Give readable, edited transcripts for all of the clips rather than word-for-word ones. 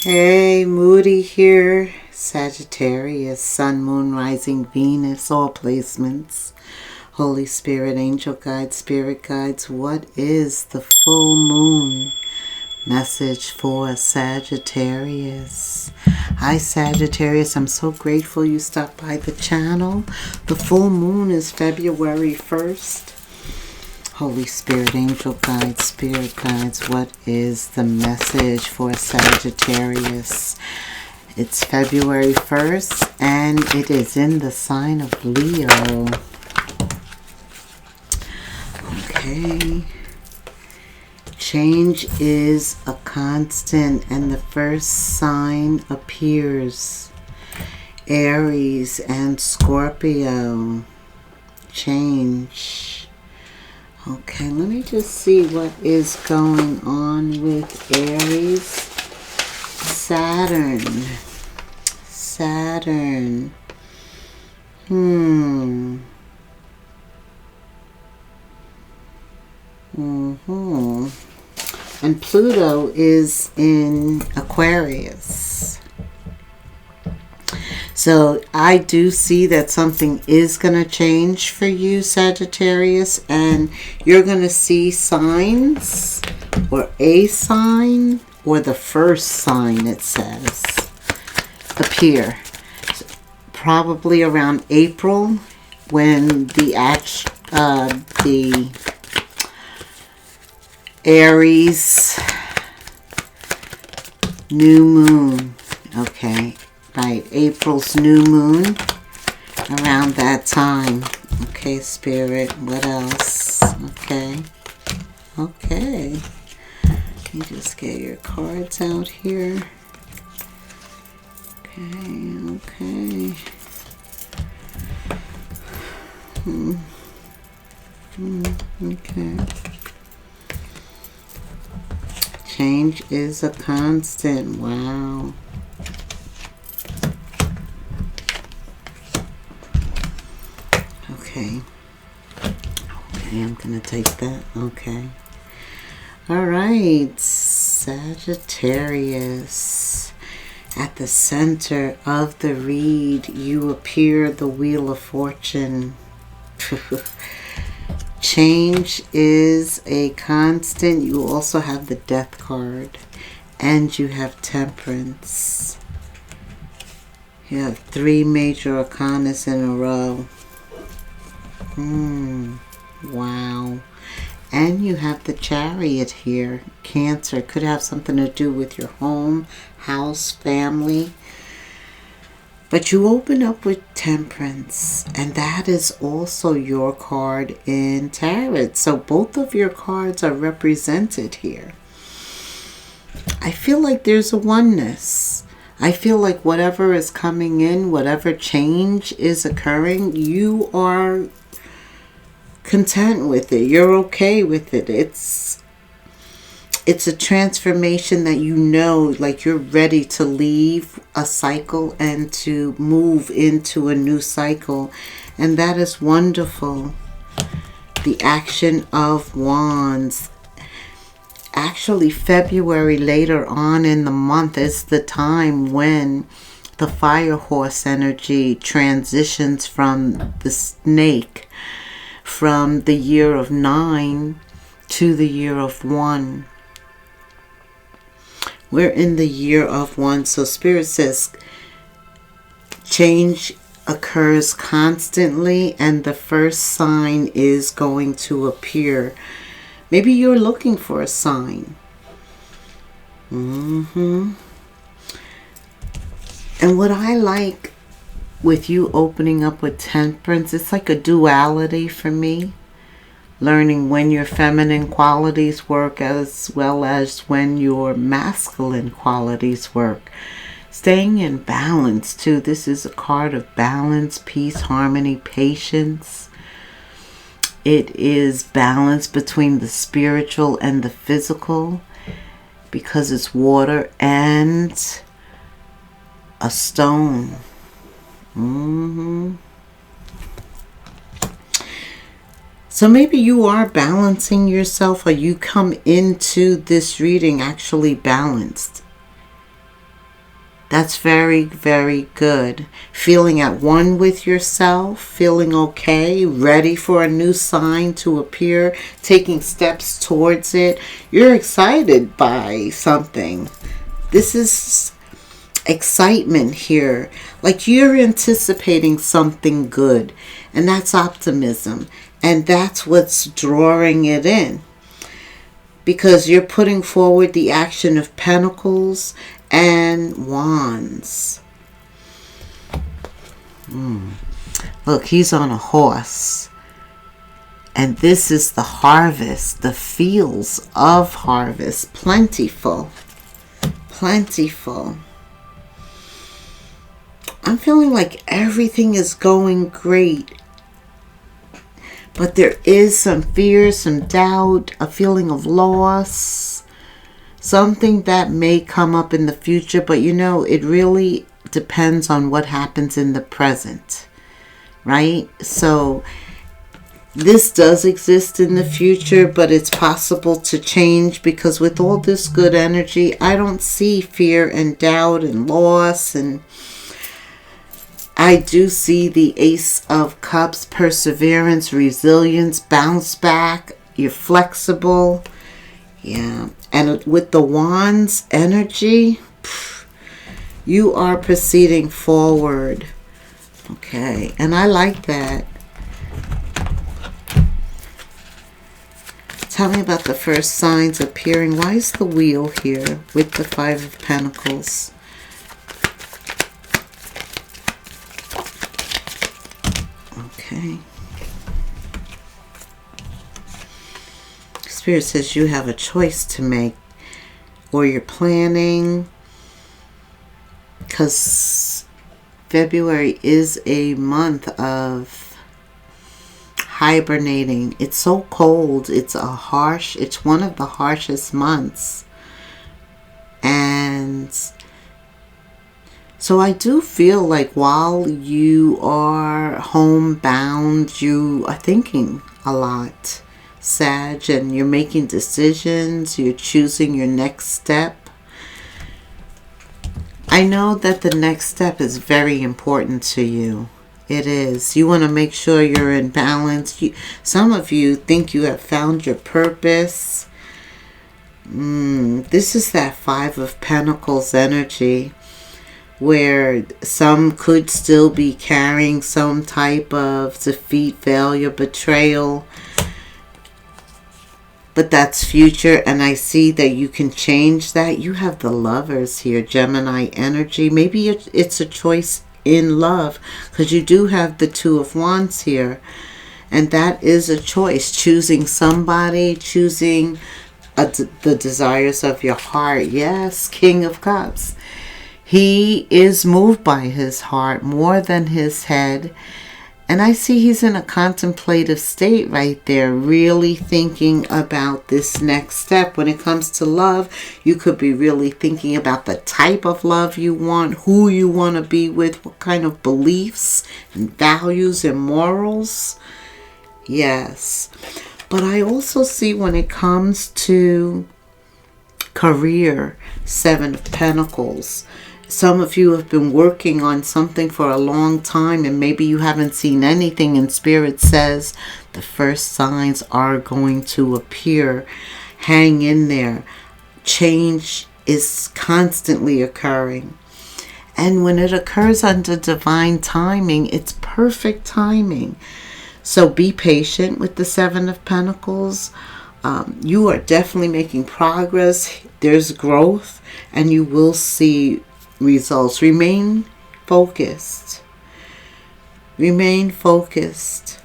Hey, Moody here. Sagittarius, Sun, Moon, Rising, Venus, all placements. Holy Spirit, Angel Guides, Spirit Guides. What is the full moon message for Sagittarius? Hi, Sagittarius. I'm so grateful you stopped by the channel. The full moon is February 1st. Holy Spirit, Angel Guides, Spirit Guides, what is the message for Sagittarius? It's February 1st, and it is in the sign of Leo. Okay. Change is a constant, and the first sign appears. Aries and Scorpio. Change. Okay, let me just see what is going on with Aries. Saturn. And Pluto is in Aquarius. So I do see that something is going to change for you, Sagittarius, and you're going to see signs, or a sign, or the first sign, it says, appear. Probably around April, when the Aries new moon, okay. Right, April's new moon, around that time. Okay, Spirit, what else? Okay. You just get your cards out here. Okay. Okay. Change is a constant. Wow. Okay, I'm going to take that. Okay. All right, Sagittarius. At the center of the read, you appear the Wheel of Fortune. Change is a constant. You also have the Death card. And you have Temperance. You have 3 major arcanas in a row. Wow. And you have the Chariot here. Cancer. Could have something to do with your home, house, family. But you open up with Temperance. And that is also your card in Tarot. So both of your cards are represented here. I feel like there's a oneness. I feel like whatever is coming in, whatever change is occurring, you are content with it. You're okay with it. It's a transformation that you know, like you're ready to leave a cycle and to move into a new cycle. And that is wonderful. The Action of Wands. Actually, February, later on in the month, is the time when the Fire Horse energy transitions from the Snake, from the year of 9 to the year of 1. We're in the year of 1. So Spirit says change occurs constantly, and the first sign is going to appear. Maybe you're looking for a sign. And what I like with you opening up with Temperance, it's like a duality for me. Learning when your feminine qualities work as well as when your masculine qualities work. Staying in balance too. This is a card of balance, peace, harmony, patience. It is balance between the spiritual and the physical, because it's water and a stone. So maybe you are balancing yourself, or you come into this reading actually balanced. That's very, very good. Feeling at one with yourself, feeling okay, ready for a new sign to appear, taking steps towards it. You're excited by something. This is excitement here. Like you're anticipating something good. And that's optimism. And that's what's drawing it in. Because you're putting forward the action of pentacles and wands. Look, he's on a horse. And this is the harvest, the fields of harvest. Plentiful. Plentiful. I'm feeling like everything is going great. But there is some fear, some doubt, a feeling of loss. Something that may come up in the future, but you know, it really depends on what happens in the present, right? So this does exist in the future, but it's possible to change because with all this good energy, I don't see fear and doubt and loss. And I do see the Ace of Cups, perseverance, resilience, bounce back. You're flexible. Yeah. And with the Wands energy, you are proceeding forward. Okay. And I like that. Tell me about the first signs appearing. Why is the Wheel here with the Five of Pentacles? Okay. Spirit says you have a choice to make, or you're planning, because February is a month of hibernating. It's so cold. It's one of the harshest months. And so I do feel like while you are homebound, you are thinking a lot, Sag, and you're making decisions, you're choosing your next step. I know that the next step is very important to you. It is. You want to make sure you're in balance. Some of you think you have found your purpose. This is that Five of Pentacles energy, where some could still be carrying some type of defeat, failure, betrayal. But that's future, and I see that you can change that. You have the Lovers here, Gemini energy. Maybe it's a choice in love, because you do have the Two of Wands here. And that is a choice. Choosing somebody, choosing the desires of your heart. Yes, King of Cups. He is moved by his heart more than his head. And I see he's in a contemplative state right there, really thinking about this next step. When it comes to love, you could be really thinking about the type of love you want, who you want to be with, what kind of beliefs and values and morals. Yes. But I also see when it comes to career, Seven of Pentacles. Some of you have been working on something for a long time, and maybe you haven't seen anything, and Spirit says the first signs are going to appear. Hang in there. Change is constantly occurring. And when it occurs under divine timing, it's perfect timing. So be patient with the Seven of Pentacles. You are definitely making progress. There's growth, and you will see results. Remain focused. Remain focused.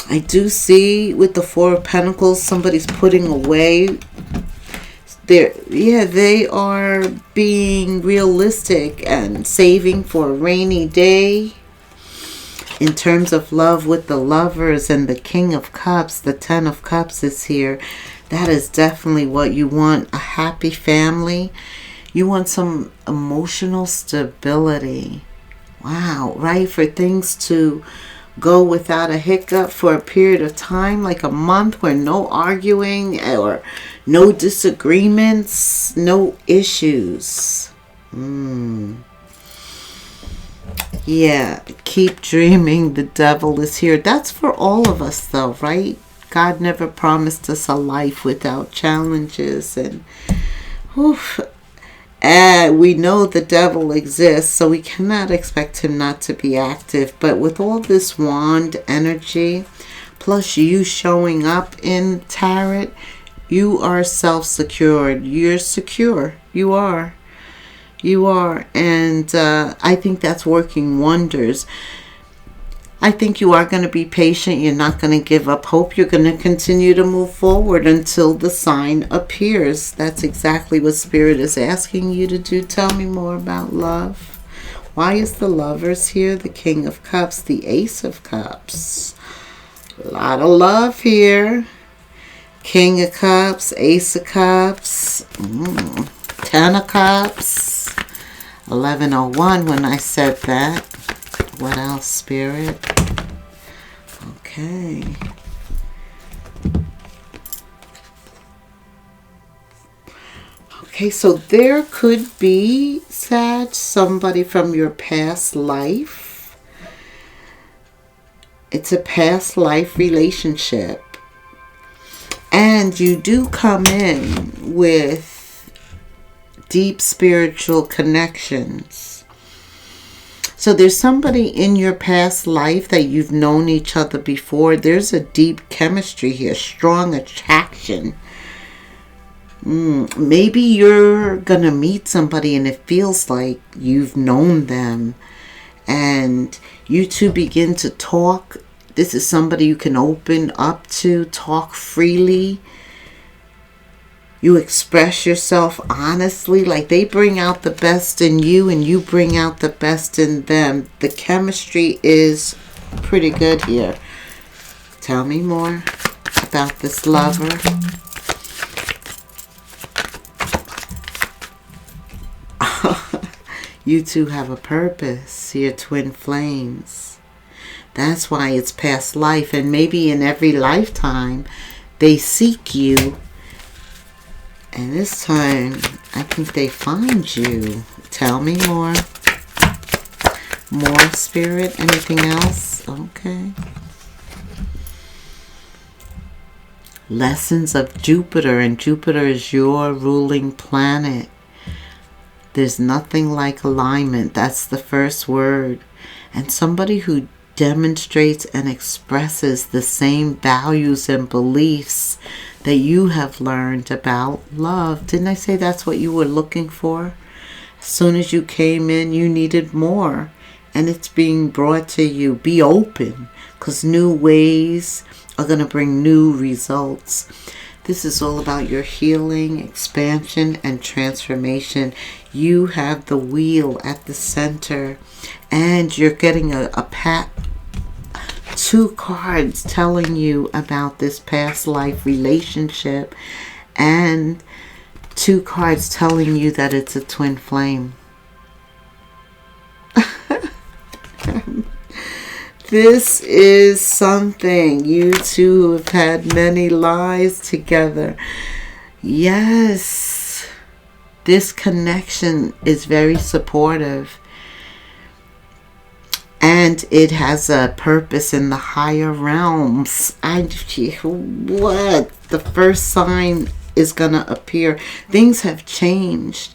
I do see with the Four of Pentacles, somebody's putting away. They are being realistic and saving for a rainy day. In terms of love with the Lovers and the King of Cups, the Ten of Cups is here. That is definitely what you want. A happy family. You want some emotional stability. Wow, right? For things to go without a hiccup for a period of time, like a month, where no arguing or no disagreements, no issues. Yeah, keep dreaming. The devil is here. That's for all of us, though, right? God never promised us a life without challenges. And we know the devil exists, so we cannot expect him not to be active. But with all this wand energy, plus you showing up in tarot, you are self-secured. You're secure. You are. You are. And I think that's working wonders. I think you are going to be patient. You're not going to give up hope. You're going to continue to move forward until the sign appears. That's exactly what Spirit is asking you to do. Tell me more about love. Why is the Lovers here? The King of Cups, the Ace of Cups. A lot of love here. King of Cups, Ace of Cups, 10 of Cups, 1101 when I said that. What else, Spirit? Okay. Okay, so there could be, Sag, somebody from your past life. It's a past life relationship. And you do come in with deep spiritual connections. So there's somebody in your past life that you've known each other before. There's a deep chemistry here, strong attraction. Maybe you're going to meet somebody and it feels like you've known them. And you two begin to talk. This is somebody you can open up to, talk freely. You express yourself honestly, like they bring out the best in you and you bring out the best in them. The chemistry is pretty good here. Tell me more about this lover. You two have a purpose. You're twin flames. That's why it's past life. And maybe in every lifetime, they seek you. And this time, I think they find you. Tell me more. More, Spirit? Anything else? Okay. Lessons of Jupiter. And Jupiter is your ruling planet. There's nothing like alignment. That's the first word. And somebody who demonstrates and expresses the same values and beliefs that you have learned about love. Didn't I say that's what you were looking for? As soon as you came in, you needed more. And it's being brought to you. Be open, because new ways are going to bring new results. This is all about your healing, expansion, and transformation. You have the wheel at the center. And you're getting a pat. 2 cards telling you about this past life relationship, and 2 cards telling you that it's a twin flame. This is something. You two have had many lives together. Yes, this connection is very supportive. And it has a purpose in the higher realms. What? The first sign is going to appear. Things have changed.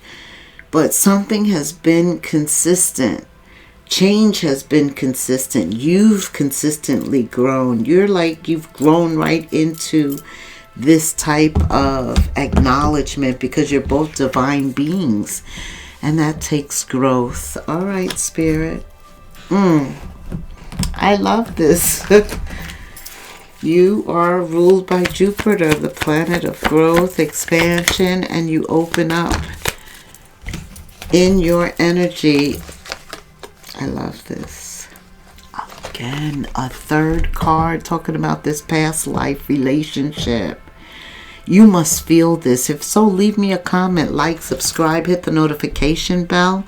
But something has been consistent. Change has been consistent. You've consistently grown. You're like you've grown right into this type of acknowledgement because you're both divine beings. And that takes growth. All right, Spirit. I love this. You are ruled by Jupiter, the planet of growth, expansion, and you open up in your energy. I love this. Again, a 3rd card talking about this past life relationship. You must feel this. If so, leave me a comment, like, subscribe, hit the notification bell.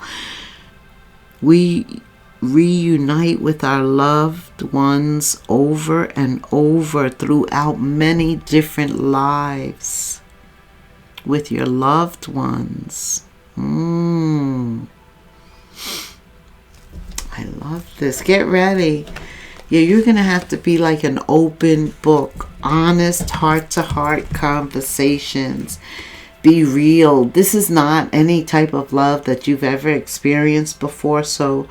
We reunite with our loved ones over and over throughout many different lives with your loved ones. I love this. Get ready. Yeah, you're going to have to be like an open book. Honest, heart-to-heart conversations. Be real. This is not any type of love that you've ever experienced before, so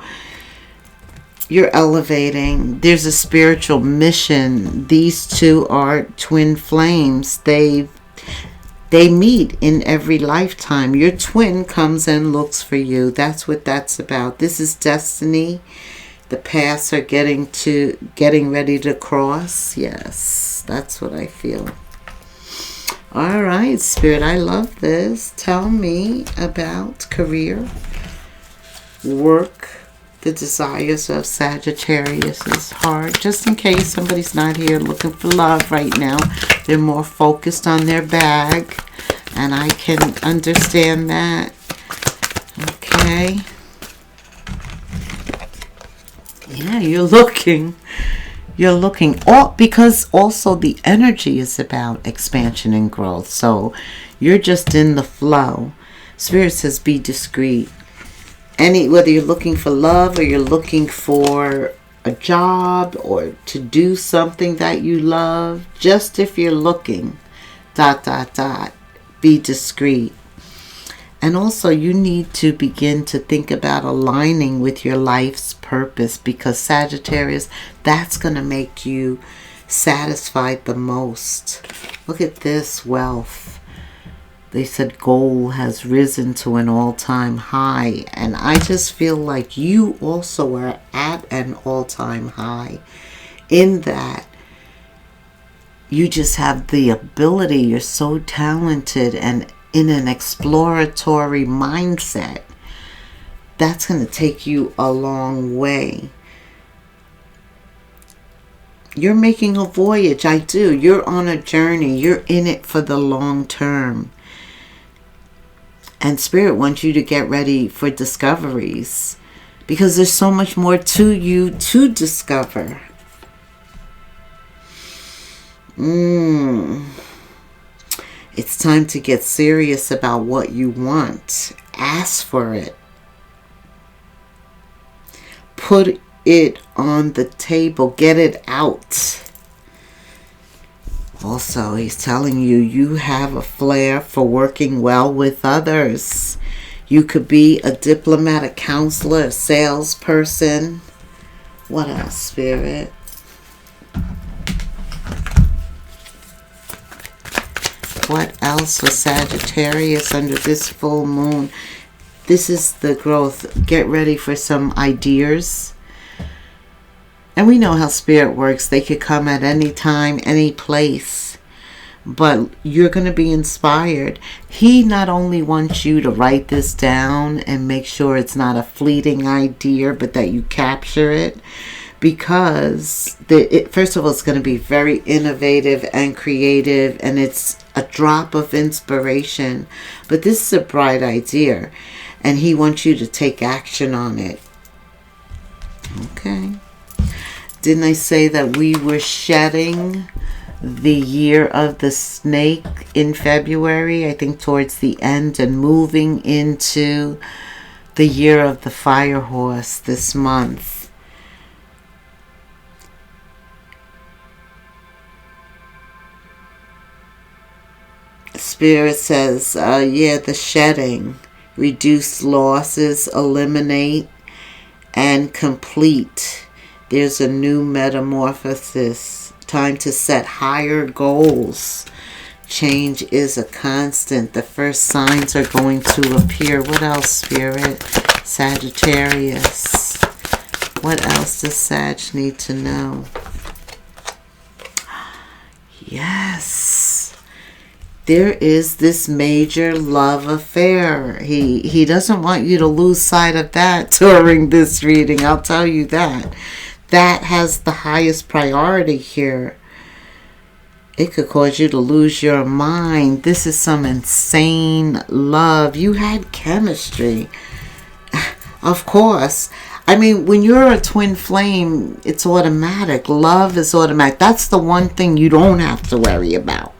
you're elevating. There's a spiritual mission. These two are twin flames. They meet in every lifetime. Your twin comes and looks for you. That's what that's about. This is destiny. The paths are getting ready to cross. Yes, that's what I feel. All right, Spirit, I love this. Tell me about career, work, the desires of Sagittarius' heart. Just in case somebody's not here looking for love right now. They're more focused on their bag. And I can understand that. Okay. Yeah, you're looking. Because also the energy is about expansion and growth. So you're just in the flow. Spirit says be discreet. Whether you're looking for love or you're looking for a job or to do something that you love, just if you're looking, ... be discreet. And also you need to begin to think about aligning with your life's purpose, because Sagittarius, that's going to make you satisfied the most. Look at this wealth. They said gold has risen to an all-time high. And I just feel like you also are at an all-time high in that you just have the ability. You're so talented and in an exploratory mindset. That's going to take you a long way. You're making a voyage. I do. You're on a journey. You're in it for the long term. And Spirit wants you to get ready for discoveries, because there's so much more to you to discover. It's time to get serious about what you want. Ask for it. Put it on the table. Get it out. Also, he's telling you, you have a flair for working well with others. You could be a diplomatic counselor, a salesperson. What else, Spirit? What else for Sagittarius under this full moon? This is the growth. Get ready for some ideas. And we know how Spirit works. They could come at any time, any place. But you're going to be inspired. He not only wants you to write this down and make sure it's not a fleeting idea, but that you capture it. Because, first of all, it's going to be very innovative and creative. And it's a drop of inspiration. But this is a bright idea. And he wants you to take action on it. Okay. Didn't I say that we were shedding the year of the snake in February? I think towards the end, and moving into the year of the fire horse this month. Spirit says, the shedding. Reduce losses, eliminate, and complete. There's a new metamorphosis. Time to set higher goals. Change is a constant. The first signs are going to appear. What else, Spirit? Sagittarius. What else does Sag need to know? Yes. There is this major love affair. He doesn't want you to lose sight of that during this reading. I'll tell you that. That has the highest priority here. It could cause you to lose your mind. This is some insane love. You had chemistry. Of course. I mean, when you're a twin flame, it's automatic. Love is automatic. That's the one thing you don't have to worry about.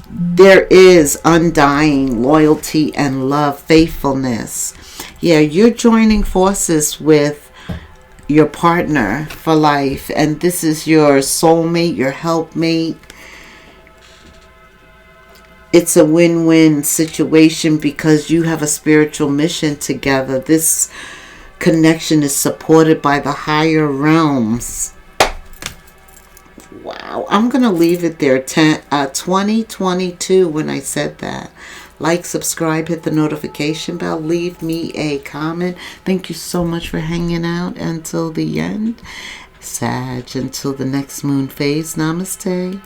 There is undying loyalty and love, faithfulness. Yeah, you're joining forces with your partner for life, and this is your soulmate, your helpmate. It's a win-win situation because you have a spiritual mission together. This connection is supported by the higher realms. Wow, I'm going to leave it there. 2022 when I said that. Like, subscribe, hit the notification bell, leave me a comment. Thank you so much for hanging out until the end. Sag, until the next moon phase. Namaste.